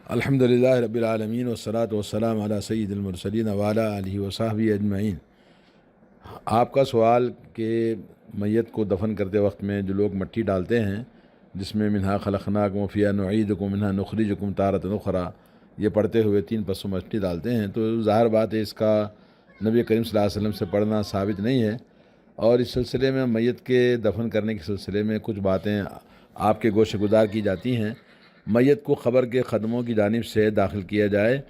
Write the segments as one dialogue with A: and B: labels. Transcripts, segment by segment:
A: الحمدللہ رب العالمین والصلاۃ والسلام علی سید المرسلین وعلی آلہ وصحبہ اجمعین۔ آپ کا سوال کہ میت کو دفن کرتے وقت میں جو لوگ مٹی ڈالتے ہیں جس میں منہا خلقناکم وفیہا نعیدکم منہا نخرجکم تارۃ اخری، یہ پڑھتے ہوئے 3 پسوں مٹی ڈالتے ہیں، تو ظاہر بات ہے اس کا نبی کریم صلی اللہ علیہ وسلم سے پڑھنا ثابت نہیں ہے۔ اور اس سلسلے میں میت کے دفن کرنے کے سلسلے میں کچھ باتیں آپ کے گوش گزار کی جاتی ہیں۔ میت کو قبر کے قدموں کی جانب سے داخل کیا جائے۔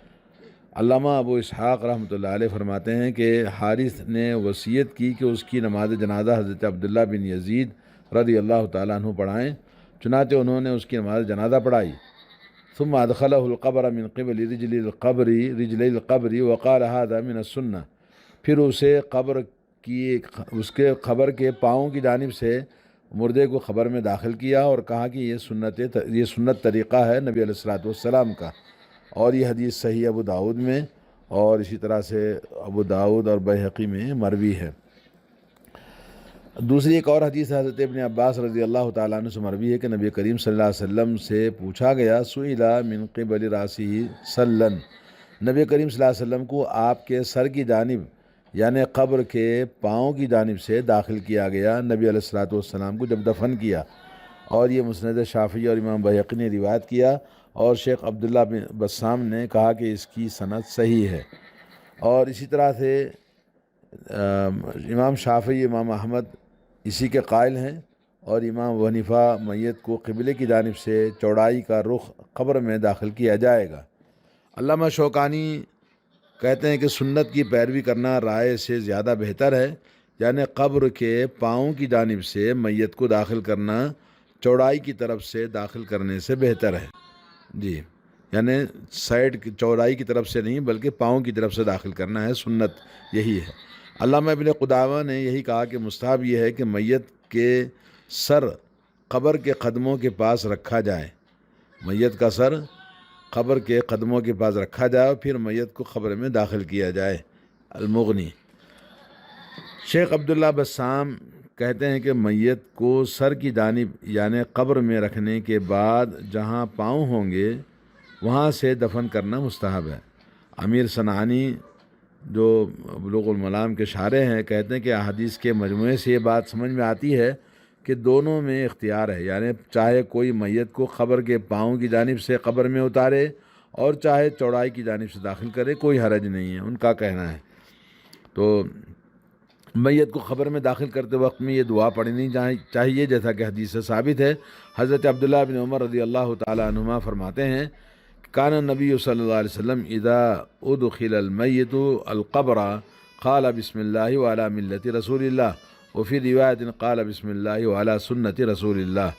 A: علامہ ابو اسحاق رحمۃ اللہ علیہ فرماتے ہیں کہ حارث نے وصیت کی کہ اس کی نماز جنازہ حضرت عبداللہ بن یزید رضی اللہ تعالیٰ عنہ پڑھائیں، چنانچہ انہوں نے اس کی نماز جنازہ پڑھائی۔ ثم ادخلہ القبر من قبل رجل القبر وقال هذا من السنہ، پھر اسے اس کے قبر کے پاؤں کی جانب سے مردے کو قبر میں داخل کیا اور کہا کہ یہ سنت طریقہ ہے نبی علیہ الصلوۃ والسلام کا، اور یہ حدیث صحیح ابو داؤد میں اور اسی طرح سے ابو داؤد اور بیہقی میں مروی ہے۔ دوسری ایک اور حدیث حضرت ابن عباس رضی اللہ تعالیٰ عنہ سے مروی ہے کہ نبی کریم صلی اللہ علیہ وسلم سے پوچھا گیا، سئل من قبل راسہ سلن، نبی کریم صلی اللہ علیہ وسلم کو آپ کے سر کی جانب یعنی قبر کے پاؤں کی جانب سے داخل کیا گیا نبی علیہ الصلوۃ والسلام کو جب دفن کیا، اور یہ مسند شافعی اور امام بیہقی نے روایت کیا، اور شیخ عبداللہ بن بسام نے کہا کہ اس کی سند صحیح ہے۔ اور اسی طرح سے امام شافعی، امام احمد اسی کے قائل ہیں، اور امام ابو حنیفہ میت کو قبلے کی جانب سے چوڑائی کا رخ قبر میں داخل کیا جائے گا۔ علامہ شوکانی کہتے ہیں کہ سنت کی پیروی کرنا رائے سے زیادہ بہتر ہے، یعنی قبر کے پاؤں کی جانب سے میت کو داخل کرنا چوڑائی کی طرف سے داخل کرنے سے بہتر ہے۔ جی، یعنی سائڈ کی چوڑائی کی طرف سے نہیں بلکہ پاؤں کی طرف سے داخل کرنا ہے، سنت یہی ہے۔ علامہ ابن قدامہ نے یہی کہا کہ مستحب یہ ہے کہ میت کے سر قبر کے قدموں کے پاس رکھا جائے، میت کا سر قبر کے قدموں کے پاس رکھا جائے اور پھر میت کو قبر میں داخل کیا جائے۔ المغنی شیخ عبداللہ بسام کہتے ہیں کہ میت کو سر کی جانب یعنی قبر میں رکھنے کے بعد جہاں پاؤں ہوں گے وہاں سے دفن کرنا مستحب ہے۔ امیر صنعانی جو بلوغ المرام کے شارح ہیں کہتے ہیں کہ احادیث کے مجموعے سے یہ بات سمجھ میں آتی ہے کہ دونوں میں اختیار ہے، یعنی چاہے کوئی میت کو قبر کے پاؤں کی جانب سے قبر میں اتارے اور چاہے چوڑائی کی جانب سے داخل کرے، کوئی حرج نہیں ہے، ان کا کہنا ہے۔ تو میت کو قبر میں داخل کرتے وقت میں یہ دعا پڑھنی چاہیے، جیسا کہ حدیث سے ثابت ہے۔ حضرت عبداللہ بن عمر رضی اللہ تعالی عنہما فرماتے ہیں، کان النبی صلی اللہ علیہ وسلم اذا ادخل المیت القبر قال بسم اللہ وعلی ملت رسول اللہ وفی روایت قال بسم اللہ وعلی سنت رسول اللہ۔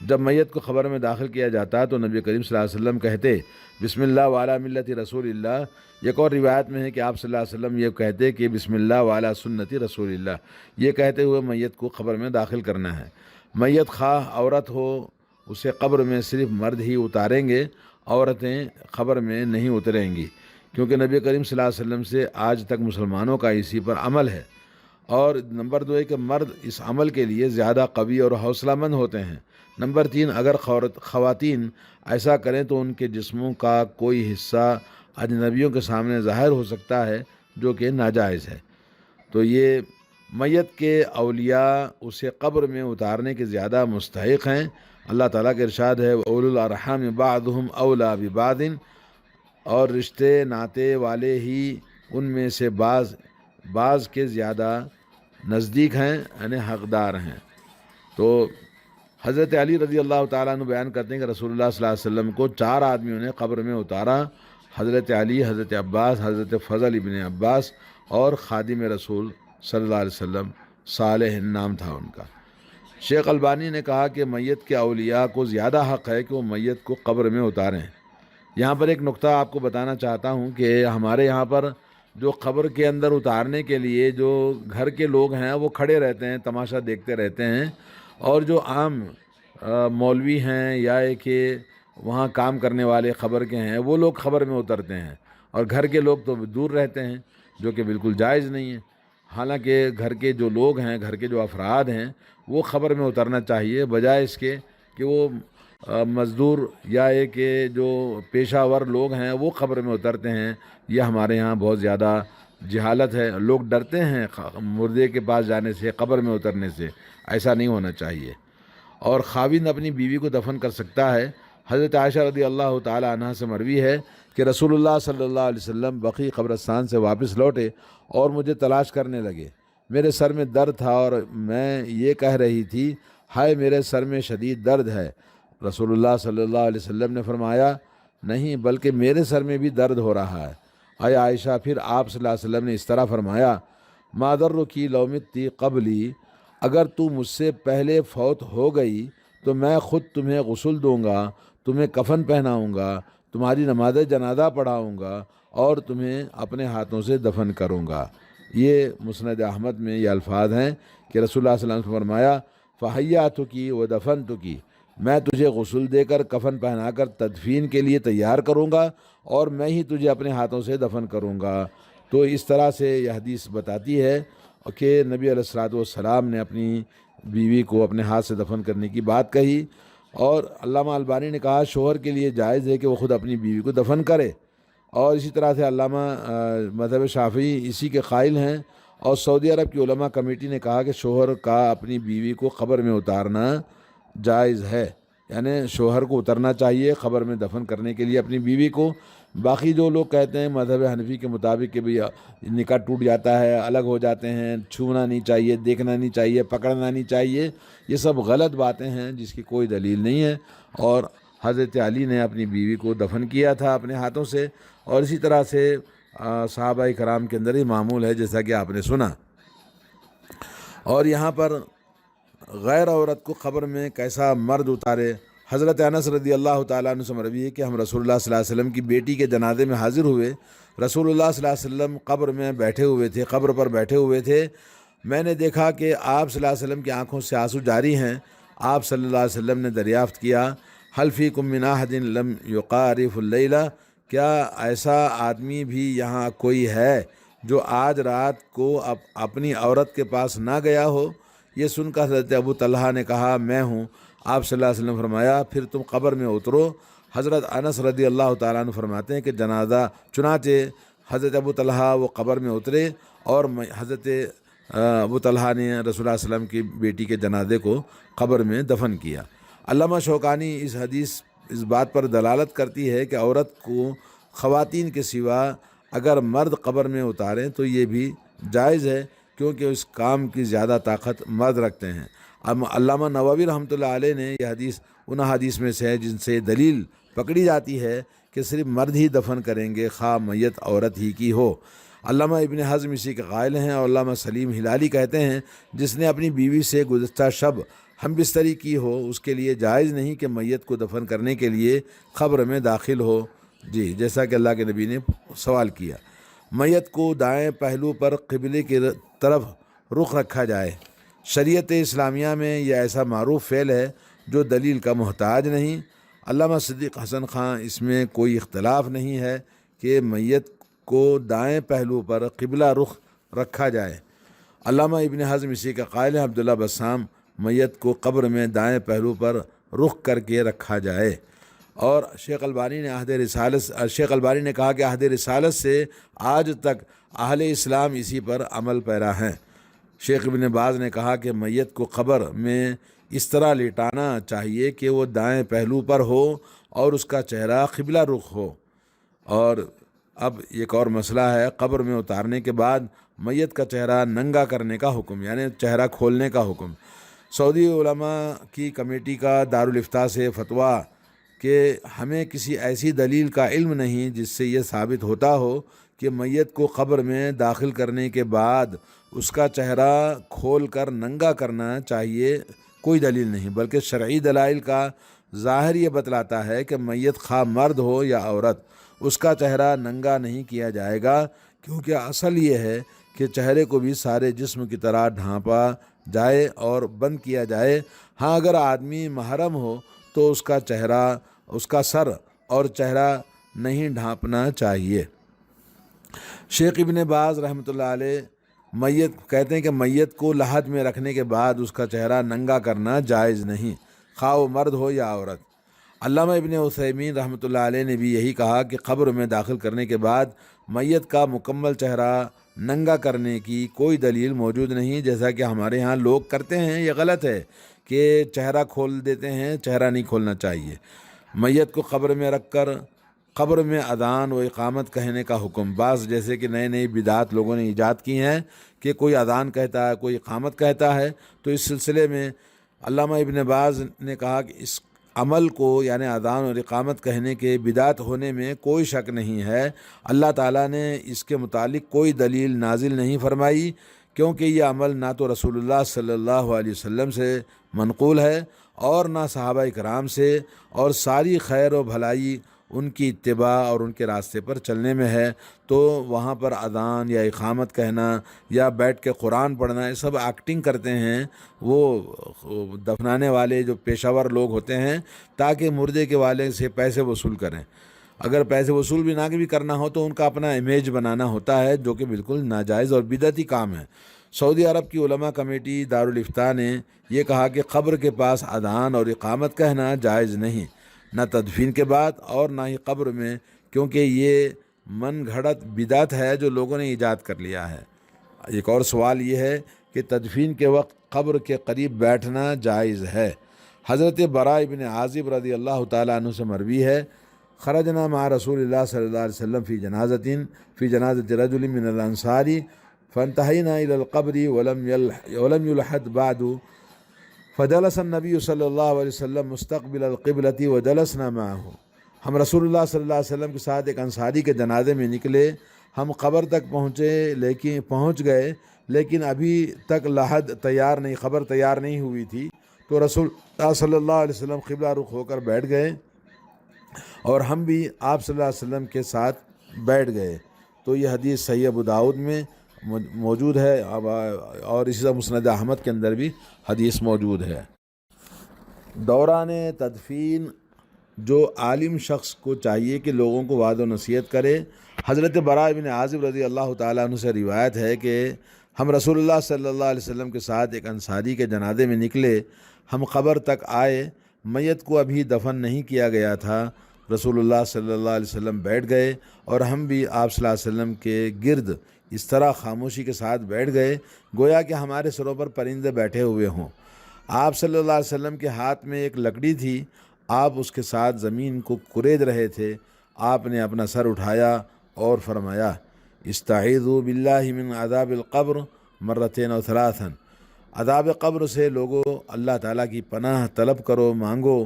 A: جب میت کو قبر میں داخل کیا جاتا تو نبی کریم صلی اللہ علیہ وسلم کہتے بسم اللہ وعلی ملت رسول اللہ۔ ایک اور روایت میں ہے کہ آپ صلی اللہ علیہ وسلم یہ کہتے کہ بسم اللہ وعلی سنت رسول اللہ، یہ کہتے ہوئے میت کو قبر میں داخل کرنا ہے۔ میت خواہ عورت ہو اسے قبر میں صرف مرد ہی اتاریں گے، عورتیں قبر میں نہیں اتریں گی، کیونکہ نبی کریم صلی اللہ علیہ وسلم سے آج تک مسلمانوں کا اسی پر عمل ہے۔ اور نمبر 2 ہے کہ مرد اس عمل کے لیے زیادہ قوی اور حوصلہ مند ہوتے ہیں۔ نمبر 3، اگر خواتین ایسا کریں تو ان کے جسموں کا کوئی حصہ اجنبیوں کے سامنے ظاہر ہو سکتا ہے جو کہ ناجائز ہے۔ تو یہ میت کے اولیاء اسے قبر میں اتارنے کے زیادہ مستحق ہیں۔ اللہ تعالیٰ کا ارشاد ہے اولو الارحام بعضهم اولیٰ ببعض، اور رشتے ناتے والے ہی ان میں سے بعض کے زیادہ نزدیک ہیں، یعنی حقدار ہیں۔ تو حضرت علی رضی اللہ تعالیٰ عنہ بیان کرتے ہیں کہ رسول اللہ صلی اللہ علیہ وسلم کو 4 آدمیوں نے قبر میں اتارا، حضرت علی، حضرت عباس، حضرت فضل ابن عباس اور خادم رسول صلی اللہ علیہ وسلم، صالح نام تھا ان کا۔ شیخ البانی نے کہا کہ میت کے اولیاء کو زیادہ حق ہے کہ وہ میت کو قبر میں اتاریں۔ یہاں پر ایک نقطہ آپ کو بتانا چاہتا ہوں کہ ہمارے یہاں پر جو قبر کے اندر اتارنے کے لیے جو گھر کے لوگ ہیں وہ کھڑے رہتے ہیں، تماشا دیکھتے رہتے ہیں، اور جو عام مولوی ہیں یا کہ وہاں کام کرنے والے قبر کے ہیں وہ لوگ قبر میں اترتے ہیں، اور گھر کے لوگ تو دور رہتے ہیں، جو کہ بالکل جائز نہیں ہے۔ حالانکہ گھر کے جو لوگ ہیں، گھر کے جو افراد ہیں، وہ قبر میں اترنا چاہیے، بجائے اس کے کہ وہ مزدور یا یہ کہ جو پیشہ ور لوگ ہیں وہ قبر میں اترتے ہیں، یہ ہمارے ہاں بہت زیادہ جہالت ہے۔ لوگ ڈرتے ہیں مردے کے پاس جانے سے، قبر میں اترنے سے، ایسا نہیں ہونا چاہیے۔ اور خاوند اپنی بیوی کو دفن کر سکتا ہے۔ حضرت عائشہ رضی اللہ تعالی عنہ سے مروی ہے کہ رسول اللہ صلی اللہ علیہ وسلم بقیع قبرستان سے واپس لوٹے اور مجھے تلاش کرنے لگے۔ میرے سر میں درد تھا اور میں یہ کہہ رہی تھی، ہائے میرے سر میں شدید درد ہے۔ رسول اللہ صلی اللہ علیہ وسلم نے فرمایا، نہیں بلکہ میرے سر میں بھی درد ہو رہا ہے۔ اے عائشہ، پھر آپ صلی اللہ علیہ وسلم نے اس طرح فرمایا، ما درکی لو متی قبلی، اگر تو مجھ سے پہلے فوت ہو گئی تو میں خود تمہیں غسل دوں گا، تمہیں کفن پہناؤں گا، تمہاری نماز جنازہ پڑھاؤں گا اور تمہیں اپنے ہاتھوں سے دفن کروں گا۔ یہ مسند احمد میں یہ الفاظ ہیں کہ رسول اللہ صلی اللہ علیہ وسلم نے فرمایا، فحیاتکی و دفنتکی، میں تجھے غسل دے کر کفن پہنا کر تدفین کے لیے تیار کروں گا اور میں ہی تجھے اپنے ہاتھوں سے دفن کروں گا۔ تو اس طرح سے یہ حدیث بتاتی ہے کہ نبی علیہ الصلوۃ والسلام نے اپنی بیوی کو اپنے ہاتھ سے دفن کرنے کی بات کہی، اور علامہ البانی نے کہا شوہر کے لیے جائز ہے کہ وہ خود اپنی بیوی کو دفن کرے، اور اسی طرح سے علامہ مذہب شافعی اسی کے قائل ہیں، اور سعودی عرب کی علماء کمیٹی نے کہا کہ شوہر کا اپنی بیوی کو قبر میں اتارنا جائز ہے، یعنی شوہر کو اترنا چاہیے قبر میں دفن کرنے کے لیے اپنی بیوی کو۔ باقی جو لوگ کہتے ہیں مذہب حنفی کے مطابق کہ بھی نکاح ٹوٹ جاتا ہے، الگ ہو جاتے ہیں، چھونا نہیں چاہیے، دیکھنا نہیں چاہیے، پکڑنا نہیں چاہیے، یہ سب غلط باتیں ہیں جس کی کوئی دلیل نہیں ہے۔ اور حضرت علی نے اپنی بیوی کو دفن کیا تھا اپنے ہاتھوں سے، اور اسی طرح سے صحابہ کرام کے اندر ہی معمول ہے جیسا کہ آپ نے سنا۔ اور یہاں پر غیر عورت کو قبر میں کیسا مرد اتارے، حضرت انس رضی اللہ تعالیٰ عنہ سے مروی ہے کہ ہم رسول اللہ صلی اللہ علیہ وسلم کی بیٹی کے جنازے میں حاضر ہوئے۔ رسول اللہ صلی اللہ علیہ وسلم قبر میں بیٹھے ہوئے تھے، قبر پر بیٹھے ہوئے تھے۔ میں نے دیکھا کہ آپ صلی اللہ علیہ وسلم کی آنکھوں سے آنسو جاری ہیں۔ آپ صلی اللہ علیہ وسلم نے دریافت کیا، هل فیکم من احد لم یقارف اللیلہ، کیا ایسا آدمی بھی یہاں کوئی ہے جو آج رات کو اپنی عورت کے پاس نہ گیا ہو؟ یہ سن کر حضرت ابو طلحہ نے کہا، میں ہوں۔ آپ صلی اللہ علیہ وسلم فرمایا، پھر تم قبر میں اترو۔ حضرت انس رضی اللہ تعالیٰ عنہ فرماتے ہیں کہ چنانچہ حضرت ابو طلحہ وہ قبر میں اترے اور حضرت ابو طلحہ نے رسول اللہ صلی اللہ علیہ وسلم کی بیٹی کے جنازے کو قبر میں دفن کیا۔ علامہ شوکانی اس حدیث اس بات پر دلالت کرتی ہے کہ عورت کو خواتین کے سوا اگر مرد قبر میں اتاریں تو یہ بھی جائز ہے، کیونکہ اس کام کی زیادہ طاقت مرد رکھتے ہیں۔ اب علامہ نووی رحمۃ اللہ علیہ نے یہ حدیث ان حدیث میں سے ہے جن سے دلیل پکڑی جاتی ہے کہ صرف مرد ہی دفن کریں گے، خواہ میت عورت ہی کی ہو۔ علامہ ابن حزم اسی کے قائل ہیں، اور علامہ سلیم ہلالی کہتے ہیں جس نے اپنی بیوی سے گزشتہ شب ہم بستری کی ہو اس کے لیے جائز نہیں کہ میت کو دفن کرنے کے لیے قبر میں داخل ہو۔ جی، جیسا کہ اللہ کے نبی نے سوال کیا، میت کو دائیں پہلو پر قبلے کی طرف رخ رکھا جائے۔ شریعت اسلامیہ میں یہ ایسا معروف فعل ہے جو دلیل کا محتاج نہیں۔ علامہ صدیق حسن خان اس میں کوئی اختلاف نہیں ہے کہ میت کو دائیں پہلو پر قبلہ رخ رکھا جائے۔ علامہ ابن حزم اسی کا قائل ہے، عبداللہ بسام، میت کو قبر میں دائیں پہلو پر رخ کر کے رکھا جائے۔ اور شیخ البانی نے کہا کہ عہد رسالت سے آج تک اہل اسلام اسی پر عمل پیرا ہیں۔ شیخ ابن باز نے کہا کہ میت کو قبر میں اس طرح لیٹانا چاہیے کہ وہ دائیں پہلو پر ہو اور اس کا چہرہ قبلہ رخ ہو۔ اور اب ایک اور مسئلہ ہے، قبر میں اتارنے کے بعد میت کا چہرہ ننگا کرنے کا حکم، یعنی چہرہ کھولنے کا حکم۔ سعودی علماء کی کمیٹی کا دارالافتاء سے فتویٰ کہ ہمیں کسی ایسی دلیل کا علم نہیں جس سے یہ ثابت ہوتا ہو کہ میت کو قبر میں داخل کرنے کے بعد اس کا چہرہ کھول کر ننگا کرنا چاہیے، کوئی دلیل نہیں، بلکہ شرعی دلائل کا ظاہر یہ بتلاتا ہے کہ میت خواہ مرد ہو یا عورت، اس کا چہرہ ننگا نہیں کیا جائے گا، کیونکہ اصل یہ ہے کہ چہرے کو بھی سارے جسم کی طرح ڈھانپا جائے اور بند کیا جائے۔ ہاں اگر آدمی محرم ہو تو اس کا چہرہ، اس کا سر اور چہرہ نہیں ڈھانپنا چاہیے۔ شیخ ابن باز رحمۃ اللہ علیہ کہتے ہیں کہ میت کو لحد میں رکھنے کے بعد اس کا چہرہ ننگا کرنا جائز نہیں، خواہ وہ مرد ہو یا عورت۔ علامہ ابن عثیمین رحمۃ اللہ علیہ نے بھی یہی کہا کہ قبر میں داخل کرنے کے بعد میت کا مکمل چہرہ ننگا کرنے کی کوئی دلیل موجود نہیں، جیسا کہ ہمارے ہاں لوگ کرتے ہیں۔ یہ غلط ہے کہ چہرہ کھول دیتے ہیں، چہرہ نہیں کھولنا چاہیے۔ میت کو قبر میں رکھ کر قبر میں اذان و اقامت کہنے کا حکم، بعض جیسے کہ نئے نئی بدعات لوگوں نے ایجاد کی ہیں کہ کوئی اذان کہتا ہے، کوئی اقامت کہتا ہے، تو اس سلسلے میں علامہ ابن باز نے کہا کہ اس عمل کو یعنی اذان اور اقامت کہنے کے بدعت ہونے میں کوئی شک نہیں ہے۔ اللہ تعالیٰ نے اس کے متعلق کوئی دلیل نازل نہیں فرمائی، کیونکہ یہ عمل نہ تو رسول اللہ صلی اللہ علیہ وسلم سے منقول ہے اور نہ صحابہ کرام سے، اور ساری خیر و بھلائی ان کی اتباع اور ان کے راستے پر چلنے میں ہے۔ تو وہاں پر اذان یا اقامت کہنا یا بیٹھ کے قرآن پڑھنا، یہ سب ایکٹنگ کرتے ہیں وہ دفنانے والے جو پیشہ ور لوگ ہوتے ہیں، تاکہ مردے کے والے سے پیسے وصول کریں۔ اگر پیسے وصول بھی نہ بھی کرنا ہو تو ان کا اپنا امیج بنانا ہوتا ہے، جو کہ بالکل ناجائز اور بدعتی کام ہے۔ سعودی عرب کی علماء کمیٹی دارالافتاء نے یہ کہا کہ قبر کے پاس اذان اور اقامت کہنا جائز نہیں، نہ تدفین کے بعد اور نہ ہی قبر میں، کیونکہ یہ من گھڑت بدعت ہے جو لوگوں نے ایجاد کر لیا ہے۔ ایک اور سوال یہ ہے کہ تدفین کے وقت قبر کے قریب بیٹھنا جائز ہے؟ حضرت براء ابن عازب رضی اللہ تعالیٰ عنہ سے مروی ہے، خرجنا مع رسول اللہ صلی اللہ علیہ وسلم فی جنازت رجل من الانصار فانتهينا الى القبر ولم يلحد بعد فجلس النبی صلی اللہ علیہ وسلم مستقبل القبلة وجلسنا معه۔ ہم رسول اللہ صلی اللہ علیہ وسلم کے ساتھ ایک انصاری کے جنازے میں نکلے، ہم قبر تک پہنچ گئے لیکن ابھی تک لحد تیار نہیں، قبر تیار نہیں ہوئی تھی، تو رسول اللہ صلی اللہ علیہ وسلم قبلہ رخ ہو کر بیٹھ گئے اور ہم بھی آپ صلی اللہ علیہ وسلم کے ساتھ بیٹھ گئے۔ تو یہ حدیث صحیح ابو داؤد میں موجود ہے اور اسی طرح مسند احمد کے اندر بھی حدیث موجود ہے۔ دوران تدفین جو عالم شخص کو چاہیے کہ لوگوں کو وعظ و نصیحت کرے۔ حضرت براء بن عازب رضی اللہ تعالیٰ عنہ سے روایت ہے کہ ہم رسول اللہ صلی اللہ علیہ وسلم کے ساتھ ایک انصاری کے جنازے میں نکلے، ہم قبر تک آئے، میت کو ابھی دفن نہیں کیا گیا تھا، رسول اللہ صلی اللہ علیہ وسلم بیٹھ گئے اور ہم بھی آپ صلی اللہ علیہ وسلم کے گرد اس طرح خاموشی کے ساتھ بیٹھ گئے گویا کہ ہمارے سروں پر پرندے بیٹھے ہوئے ہوں۔ آپ صلی اللہ علیہ وسلم کے ہاتھ میں ایک لکڑی تھی، آپ اس کے ساتھ زمین کو کورید رہے تھے۔ آپ نے اپنا سر اٹھایا اور فرمایا، استعیذوا باللہ من عذاب القبر مرتين او ثلاثا، عذاب قبر سے لوگوں اللہ تعالیٰ کی پناہ طلب کرو، مانگو۔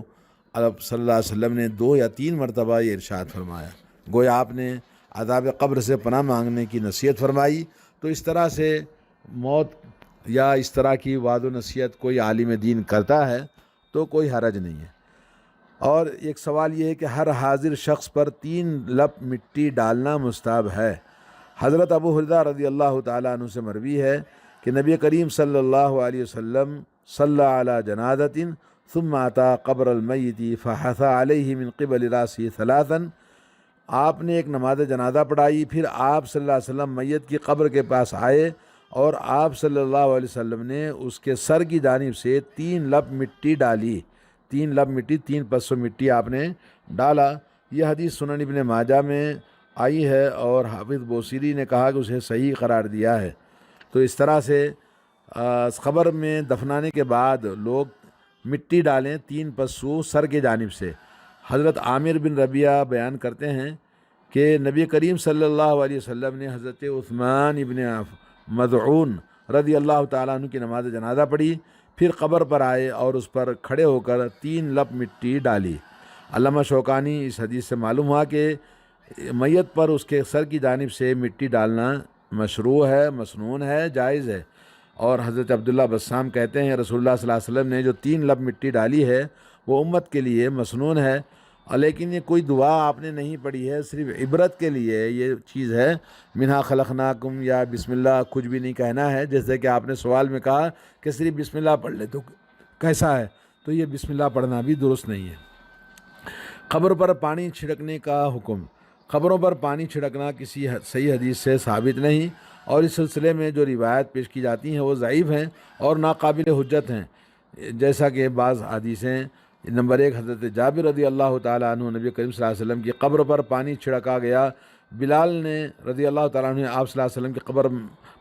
A: اب صلی اللہ علیہ وسلم نے 2 یا 3 مرتبہ یہ ارشاد فرمایا، گویا آپ نے عذاب قبر سے پناہ مانگنے کی نصیحت فرمائی۔ تو اس طرح سے موت یا اس طرح کی وعظ و نصیحت کوئی عالم دین کرتا ہے تو کوئی حرج نہیں ہے۔ اور ایک سوال یہ ہے کہ ہر حاضر شخص پر 3 لپ مٹی ڈالنا مستحب ہے۔ حضرت ابو ہریرہ رضی اللہ تعالیٰ عنہ سے مروی ہے کہ نبی کریم صلی اللہ علیہ وسلم صلی علی جنازۃ ثم اتی قبر المیت فحث علیہ من قبل راسہ ثلاثا، آپ نے ایک نماز جنازہ پڑھائی، پھر آپ صلی اللہ علیہ وسلم میت کی قبر کے پاس آئے اور آپ صلی اللہ علیہ وسلم نے اس کے سر کی جانب سے 3 لپ مٹی ڈالی، 3 لپ مٹی، 3 پسوں مٹی آپ نے ڈالا۔ یہ حدیث سنن ابن ماجہ میں آئی ہے اور حافظ بوصیری نے کہا کہ اسے صحیح قرار دیا ہے۔ تو اس طرح سے قبر میں دفنانے کے بعد لوگ مٹی ڈالیں 3 پسوں سر کے جانب سے۔ حضرت عامر بن ربیعہ بیان کرتے ہیں کہ نبی کریم صلی اللہ علیہ وسلم نے حضرت عثمان ابن مذعون رضی اللہ تعالیٰ عنہ کی نماز جنازہ پڑھی، پھر قبر پر آئے اور اس پر کھڑے ہو کر 3 لپ مٹی ڈالی۔ علامہ شوکانی اس حدیث سے معلوم ہوا کہ میت پر اس کے سر کی جانب سے مٹی ڈالنا مشروع ہے، مسنون ہے، جائز ہے۔ اور حضرت عبداللہ بسام کہتے ہیں رسول اللہ صلی اللہ علیہ وسلم نے جو 3 لپ مٹی ڈالی ہے وہ امت کے لیے مسنون ہے، لیکن یہ کوئی دعا آپ نے نہیں پڑھی ہے، صرف عبرت کے لیے یہ چیز ہے۔ منہا خلقناکم یا بسم اللہ کچھ بھی نہیں کہنا ہے، جیسے کہ آپ نے سوال میں کہا کہ صرف بسم اللہ پڑھ لے تو کیسا ہے، تو یہ بسم اللہ پڑھنا بھی درست نہیں ہے۔ قبر پر پانی چھڑکنے کا حکم۔ قبروں پر پانی چھڑکنا کسی صحیح حدیث سے ثابت نہیں، اور اس سلسلے میں جو روایت پیش کی جاتی ہیں وہ ضعیف ہیں اور ناقابل حجت ہیں، جیسا کہ بعض حدیثیں نمبر 1 حضرت جابر رضی اللہ تعالیٰ عنہ نبی کریم صلی اللہ علیہ وسلم کی قبر پر پانی چھڑکا گیا۔ بلال نے رضی اللہ تعالیٰ عنہ نے آپ صلی اللہ علیہ وسلم کی قبر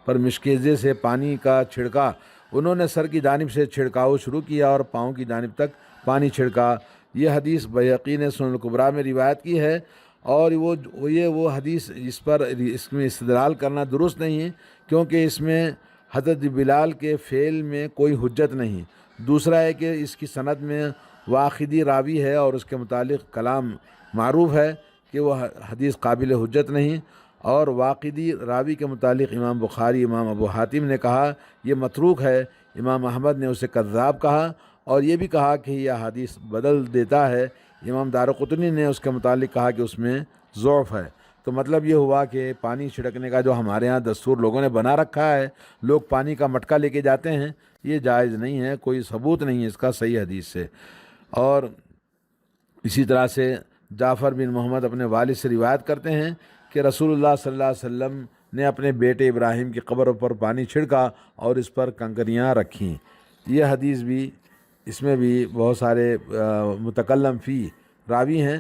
A: پر مشکیزے سے پانی کا چھڑکا۔ انہوں نے سر کی جانب سے چھڑکاؤ شروع کیا اور پاؤں کی جانب تک پانی چھڑکا۔ یہ حدیث بیہقی نے سنن الکبریٰ میں روایت کی ہے، اور وہ حدیث اس میں استدلال کرنا درست نہیں ہے، کیونکہ اس میں حضرت بلال کے فعل میں کوئی حجت نہیں۔ دوسرا ہے کہ اس کی سند میں واقدی راوی ہے، اور اس کے متعلق کلام معروف ہے کہ وہ حدیث قابل حجت نہیں، اور واقدی راوی کے متعلق امام بخاری، امام ابو حاتم نے کہا یہ متروک ہے، امام احمد نے اسے کذاب کہا، اور یہ بھی کہا کہ یہ حدیث بدل دیتا ہے۔ امام دارقطنی نے اس کے متعلق کہا کہ اس میں ضعف ہے۔ تو مطلب یہ ہوا کہ پانی چھڑکنے کا جو ہمارے ہاں دستور لوگوں نے بنا رکھا ہے، لوگ پانی کا مٹکا لے کے جاتے ہیں، یہ جائز نہیں ہے، کوئی ثبوت نہیں ہے اس کا صحیح حدیث سے۔ اور اسی طرح سے جعفر بن محمد اپنے والد سے روایت کرتے ہیں کہ رسول اللہ صلی اللہ علیہ وسلم نے اپنے بیٹے ابراہیم کی قبر پر پانی چھڑکا اور اس پر کنکریاں رکھیں۔ یہ حدیث بھی، اس میں بھی بہت سارے متکلم فی راوی ہیں،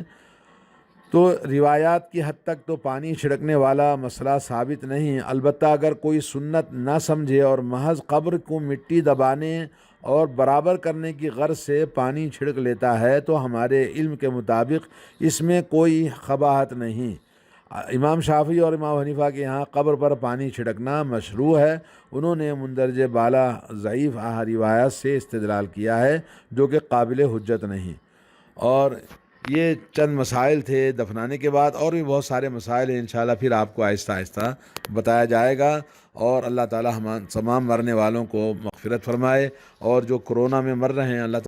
A: تو روایات کی حد تک تو پانی چھڑکنے والا مسئلہ ثابت نہیں ہے۔ البتہ اگر کوئی سنت نہ سمجھے اور محض قبر کو مٹی دبانے اور برابر کرنے کی غرض سے پانی چھڑک لیتا ہے تو ہمارے علم کے مطابق اس میں کوئی قباحت نہیں۔ امام شافعی اور امام حنیفہ کے یہاں قبر پر پانی چھڑکنا مشروع ہے۔ انہوں نے مندرجہ بالا ضعیف روایات سے استدلال کیا ہے جو کہ قابل حجت نہیں۔ اور یہ چند مسائل تھے دفنانے کے بعد، اور بھی بہت سارے مسائل ہیں، انشاءاللہ پھر آپ کو آہستہ آہستہ بتایا جائے گا۔ اور اللہ تعالی ہم تمام مرنے والوں کو مغفرت فرمائے، اور جو کورونا میں مر رہے ہیں اللہ